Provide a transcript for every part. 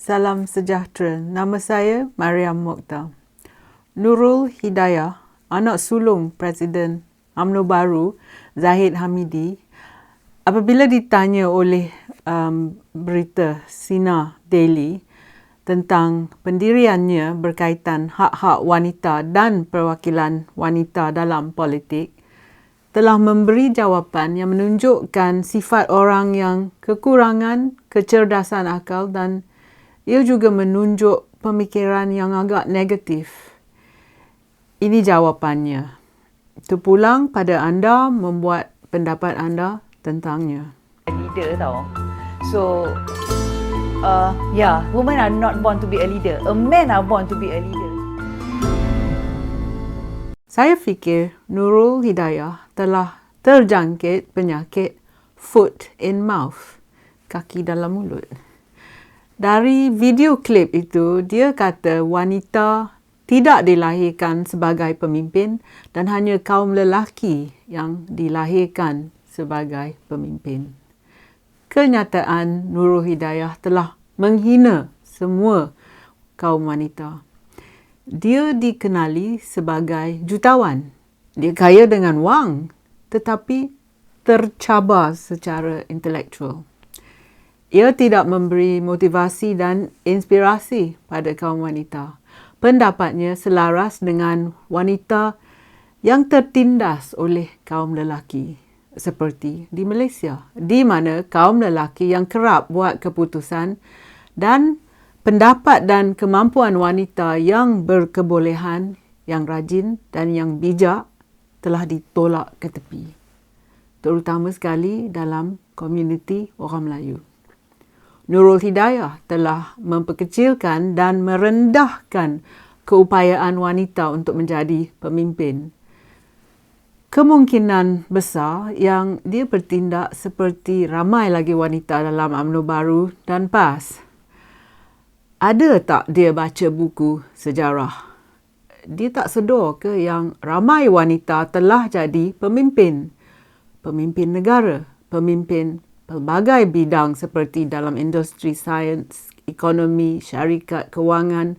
Salam sejahtera. Nama saya Mariam Mokhtar. Nurul Hidayah, anak sulung Presiden UMNO baru Zahid Hamidi, apabila ditanya oleh berita Sinar Daily tentang pendiriannya berkaitan hak-hak wanita dan perwakilan wanita dalam politik, telah memberi jawapan yang menunjukkan sifat orang yang kekurangan kecerdasan akal, dan ia juga menunjuk pemikiran yang agak negatif. Ini jawapannya. Terpulang pada anda membuat pendapat anda tentangnya. Leader tau. So, women are not born to be a leader. A man are born to be a leader. Saya fikir Nurul Hidayah telah terjangkit penyakit foot in mouth, kaki dalam mulut. Dari video klip itu, dia kata wanita tidak dilahirkan sebagai pemimpin dan hanya kaum lelaki yang dilahirkan sebagai pemimpin. Kenyataan Nurul Hidayah telah menghina semua kaum wanita. Dia dikenali sebagai jutawan. Dia kaya dengan wang, tetapi tercabar secara intelektual. Ia tidak memberi motivasi dan inspirasi pada kaum wanita. Pendapatnya selaras dengan wanita yang tertindas oleh kaum lelaki, seperti di Malaysia, di mana kaum lelaki yang kerap buat keputusan dan pendapat dan kemampuan wanita yang berkebolehan, yang rajin dan yang bijak telah ditolak ke tepi, terutama sekali dalam komuniti orang Melayu. Nurul Hidayah telah memperkecilkan dan merendahkan keupayaan wanita untuk menjadi pemimpin. Kemungkinan besar yang dia bertindak seperti ramai lagi wanita dalam UMNO baru dan PAS. Ada tak dia baca buku sejarah? Dia tak sedar ke yang ramai wanita telah jadi pemimpin? Pemimpin negara, pemimpin pelbagai bidang seperti dalam industri sains, ekonomi, syarikat, kewangan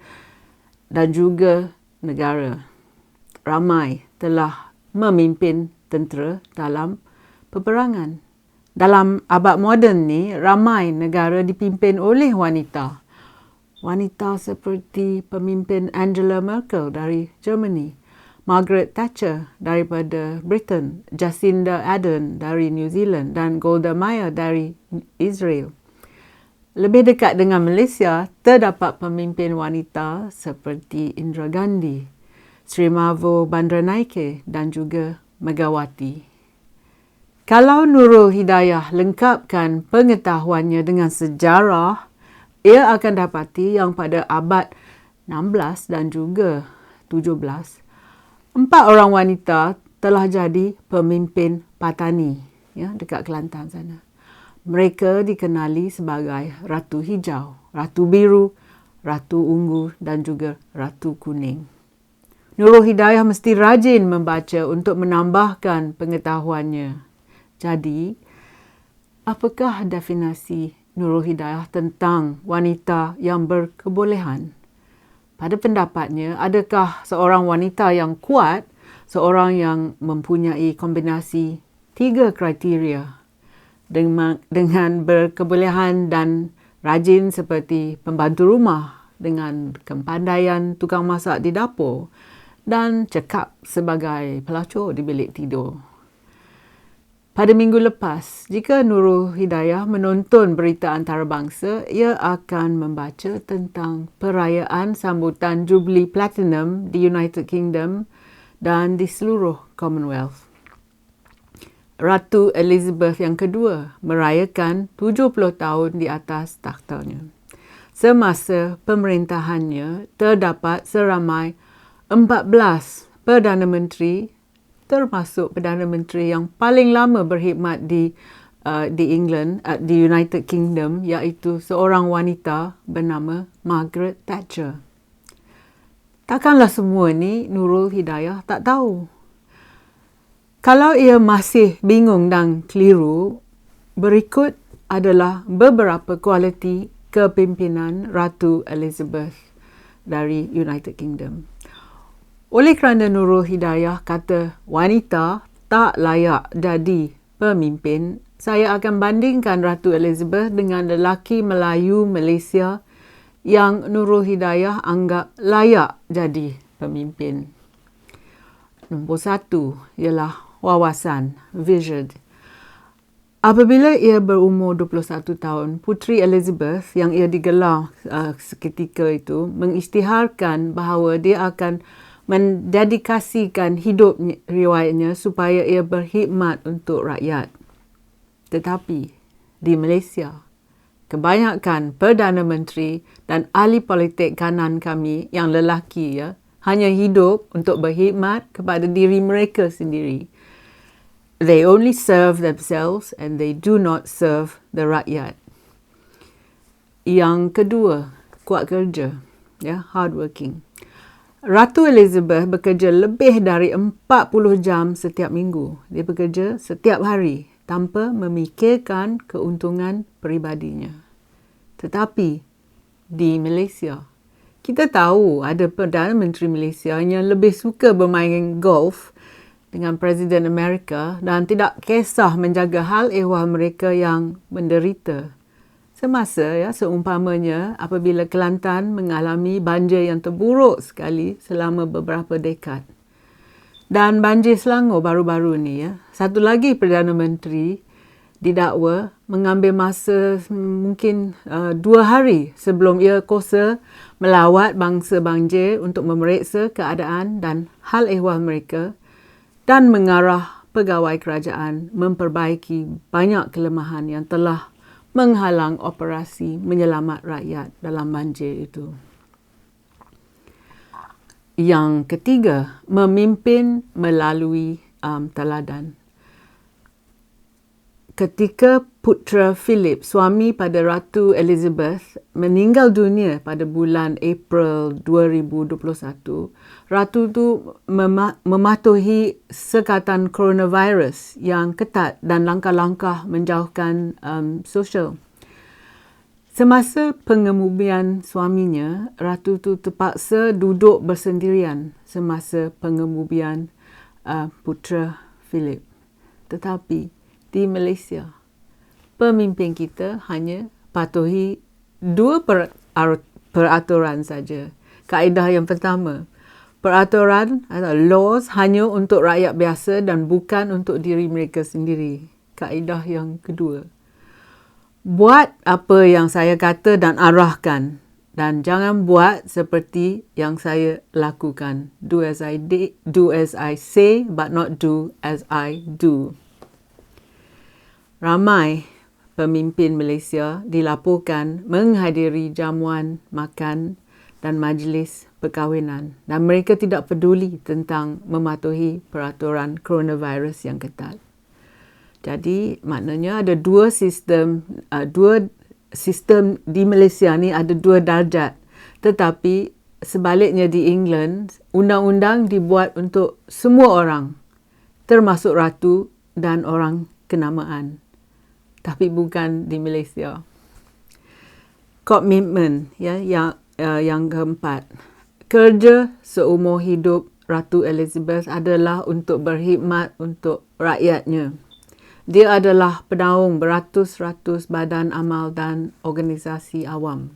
dan juga negara. Ramai telah memimpin tentera dalam peperangan. Dalam abad moden ni, ramai negara dipimpin oleh wanita. Wanita seperti pemimpin Angela Merkel dari Germany, Margaret Thatcher daripada Britain, Jacinda Ardern dari New Zealand dan Golda Meir dari Israel. Lebih dekat dengan Malaysia, terdapat pemimpin wanita seperti Indira Gandhi, Sri Mavo Bandaranaike dan juga Megawati. Kalau Nurul Hidayah lengkapkan pengetahuannya dengan sejarah, ia akan dapati yang pada abad 16 dan juga 17, 4 orang wanita telah jadi pemimpin Patani, dekat Kelantan sana. Mereka dikenali sebagai Ratu Hijau, Ratu Biru, Ratu Ungu dan juga Ratu Kuning. Nurul Hidayah mesti rajin membaca untuk menambahkan pengetahuannya. Jadi, apakah definisi Nurul Hidayah tentang wanita yang berkebolehan? Pada pendapatnya, adakah seorang wanita yang kuat, seorang yang mempunyai kombinasi 3 kriteria dengan berkebolehan dan rajin seperti pembantu rumah, dengan kepandaian tukang masak di dapur dan cekap sebagai pelacur di bilik tidur? Pada minggu lepas, jika Nurul Hidayah menonton berita antarabangsa, ia akan membaca tentang perayaan sambutan Jubilee Platinum di United Kingdom dan di seluruh Commonwealth. Ratu Elizabeth yang kedua merayakan 70 tahun di atas takhtanya. Semasa pemerintahannya, terdapat seramai 14 Perdana Menteri, termasuk Perdana Menteri yang paling lama berkhidmat di England, di United Kingdom, iaitu seorang wanita bernama Margaret Thatcher. Takkanlah semua ni Nurul Hidayah tak tahu. Kalau ia masih bingung dan keliru, berikut adalah beberapa kualiti kepimpinan Ratu Elizabeth dari United Kingdom. Oleh kerana Nurul Hidayah kata wanita tak layak jadi pemimpin, saya akan bandingkan Ratu Elizabeth dengan lelaki Melayu Malaysia yang Nurul Hidayah anggap layak jadi pemimpin. Nombor 1 ialah wawasan, vision. Apabila ia berumur 21 tahun, Puteri Elizabeth yang ia digelar seketika itu mengisytiharkan bahawa dia akan mendedikasikan hidup riwayatnya supaya ia berkhidmat untuk rakyat. Tetapi di Malaysia, kebanyakan Perdana Menteri dan ahli politik kanan kami yang lelaki hanya hidup untuk berkhidmat kepada diri mereka sendiri. They only serve themselves and they do not serve the rakyat. Yang kedua, kuat kerja, hardworking. Ratu Elizabeth bekerja lebih dari 40 jam setiap minggu. Dia bekerja setiap hari tanpa memikirkan keuntungan peribadinya. Tetapi di Malaysia, kita tahu ada Perdana Menteri Malaysia yang lebih suka bermain golf dengan Presiden Amerika dan tidak kisah menjaga hal ehwal mereka yang menderita. Semasa seumpamanya apabila Kelantan mengalami banjir yang terburuk sekali selama beberapa dekad. Dan banjir Selangor baru-baru ni, satu lagi Perdana Menteri didakwa mengambil masa mungkin 2 hari sebelum ia kuasa melawat bangsa banjir untuk memeriksa keadaan dan hal ehwal mereka dan mengarah pegawai kerajaan memperbaiki banyak kelemahan yang telah menghalang operasi menyelamat rakyat dalam banjir itu. Yang ketiga, memimpin melalui teladan. Ketika putera Philip, suami pada Ratu Elizabeth, meninggal dunia pada bulan April 2021, Ratu itu mematuhi sekatan coronavirus yang ketat dan langkah-langkah menjauhkan sosial. Semasa pengemudian suaminya, Ratu itu terpaksa duduk bersendirian semasa pengemudian putera Philip. Tetapi di Malaysia, pemimpin kita hanya patuhi 2 peraturan saja. Kaedah yang pertama, peraturan atau laws hanya untuk rakyat biasa dan bukan untuk diri mereka sendiri. Kaedah yang kedua, buat apa yang saya kata dan arahkan dan jangan buat seperti yang saya lakukan. Do as I say but not do as I do. Ramai pemimpin Malaysia dilaporkan menghadiri jamuan makan dan majlis perkahwinan dan mereka tidak peduli tentang mematuhi peraturan coronavirus yang ketat. Jadi maknanya ada dua sistem di Malaysia ni ada 2 darjat. Tetapi sebaliknya di England, undang-undang dibuat untuk semua orang, termasuk ratu dan orang kenamaan. Tapi bukan di Malaysia. Komitmen yang keempat. Kerja seumur hidup Ratu Elizabeth adalah untuk berkhidmat untuk rakyatnya. Dia adalah penaung beratus-ratus badan amal dan organisasi awam.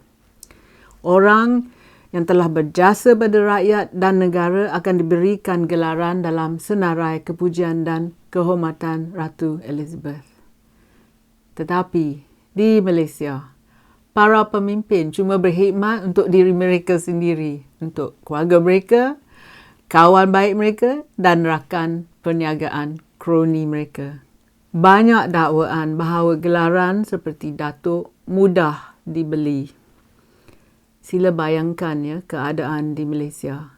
Orang yang telah berjasa pada rakyat dan negara akan diberikan gelaran dalam senarai kepujian dan kehormatan Ratu Elizabeth. Tetapi di Malaysia, para pemimpin cuma berkhidmat untuk diri mereka sendiri, untuk keluarga mereka, kawan baik mereka dan rakan perniagaan kroni mereka. Banyak dakwaan bahawa gelaran seperti Datuk mudah dibeli. Sila bayangkan keadaan di Malaysia.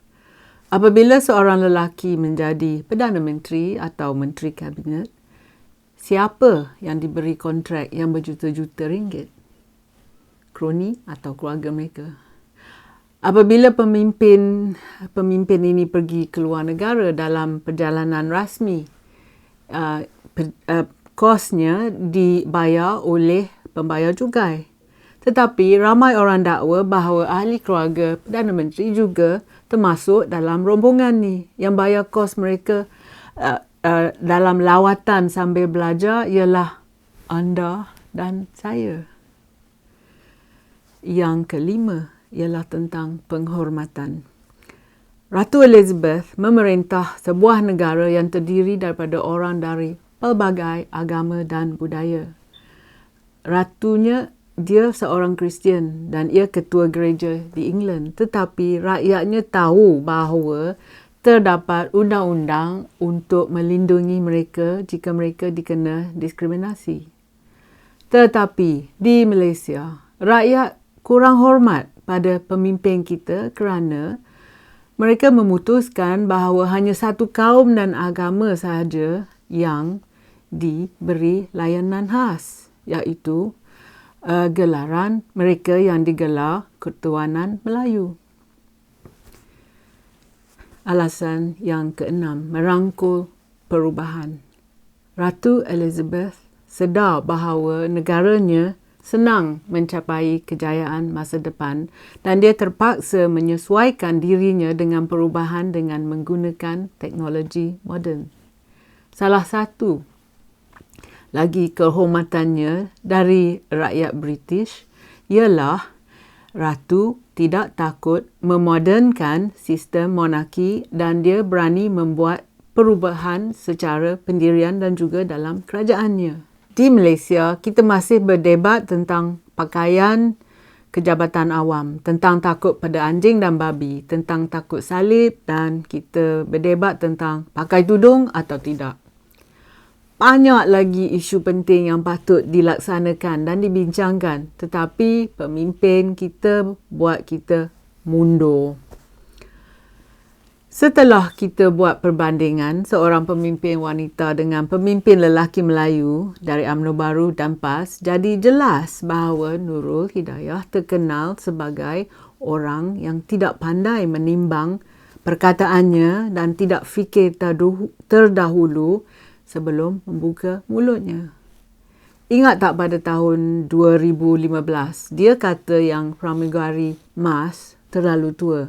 Apabila seorang lelaki menjadi Perdana Menteri atau Menteri Kabinet, siapa yang diberi kontrak yang berjuta-juta ringgit? Kroni atau keluarga mereka. Apabila pemimpin ini pergi ke luar negara dalam perjalanan rasmi, kosnya dibayar oleh pembayar cukai. Tetapi ramai orang dakwa bahawa ahli keluarga Perdana Menteri juga termasuk dalam rombongan ni. Yang bayar kos mereka dalam lawatan sambil belajar ialah anda dan saya. Yang kelima ialah tentang penghormatan. Ratu Elizabeth memerintah sebuah negara yang terdiri daripada orang dari pelbagai agama dan budaya. Ratunya, dia seorang Kristian dan ia ketua gereja di England. Tetapi rakyatnya tahu bahawa terdapat undang-undang untuk melindungi mereka jika mereka dikena diskriminasi. Tetapi di Malaysia, rakyat kurang hormat pada pemimpin kita kerana mereka memutuskan bahawa hanya satu kaum dan agama sahaja yang diberi layanan khas, iaitu gelaran mereka yang digelar Ketuanan Melayu. Alasan yang keenam, merangkul perubahan. Ratu Elizabeth sedar bahawa negaranya senang mencapai kejayaan masa depan dan dia terpaksa menyesuaikan dirinya dengan perubahan dengan menggunakan teknologi moden. Salah satu lagi kehormatannya dari rakyat British ialah Ratu tidak takut memodernkan sistem monarki dan dia berani membuat perubahan secara pendirian dan juga dalam kerajaannya. Di Malaysia, kita masih berdebat tentang pakaian kejabatan awam, tentang takut pada anjing dan babi, tentang takut salib dan kita berdebat tentang pakai tudung atau tidak. Banyak lagi isu penting yang patut dilaksanakan dan dibincangkan, tetapi pemimpin kita buat kita mundur. Setelah kita buat perbandingan seorang pemimpin wanita dengan pemimpin lelaki Melayu dari UMNO Baru dan PAS, jadi jelas bahawa Nurul Hidayah terkenal sebagai orang yang tidak pandai menimbang perkataannya dan tidak fikir terdahulu sebelum membuka mulutnya. Ingat tak pada tahun 2015, dia kata yang pramugari MAS terlalu tua.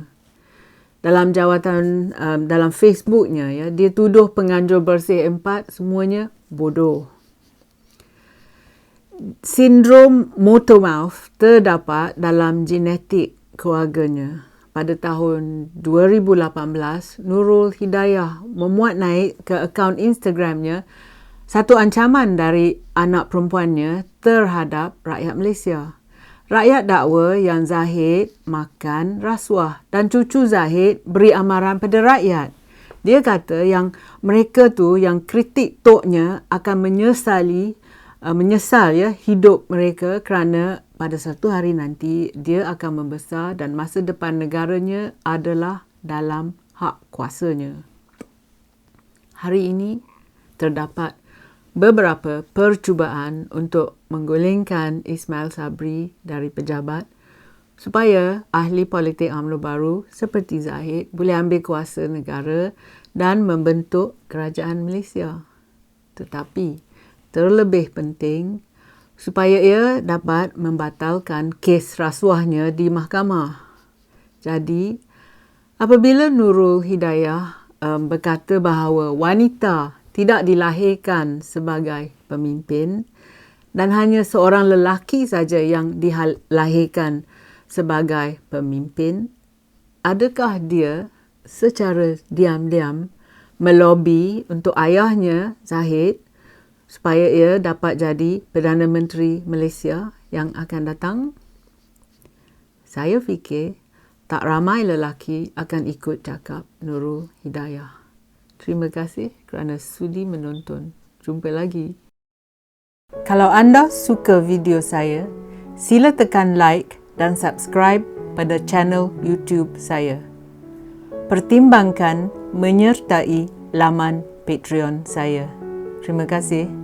Dalam jawatan dalam Facebooknya, ya, dia tuduh penganjur bersih 4 semuanya bodoh. Sindrom motor mouth terdapat dalam genetik keluarganya. Pada tahun 2018, Nurul Hidayah memuat naik ke akaun Instagramnya satu ancaman dari anak perempuannya terhadap rakyat Malaysia. Rakyat dakwa yang Zahid makan rasuah dan cucu Zahid beri amaran pada rakyat. Dia kata yang mereka tu yang kritik toknya akan menyesal ya hidup mereka kerana pada satu hari nanti dia akan membesar dan masa depan negaranya adalah dalam hak kuasanya. Hari ini terdapat beberapa percubaan untuk menggulingkan Ismail Sabri dari pejabat supaya ahli politik UMNO Baru seperti Zahid boleh ambil kuasa negara dan membentuk kerajaan Malaysia. Tetapi terlebih penting supaya ia dapat membatalkan kes rasuahnya di mahkamah. Jadi, apabila Nurul Hidayah berkata bahawa wanita tidak dilahirkan sebagai pemimpin dan hanya seorang lelaki saja yang dilahirkan sebagai pemimpin, adakah dia secara diam-diam melobi untuk ayahnya Zahid supaya ia dapat jadi Perdana Menteri Malaysia yang akan datang? Saya fikir tak ramai lelaki akan ikut cakap Nurul Hidayah. Terima kasih kerana sudi menonton. Jumpa lagi. Kalau anda suka video saya, sila tekan like dan subscribe pada channel YouTube saya. Pertimbangkan menyertai laman Patreon saya. Terima kasih.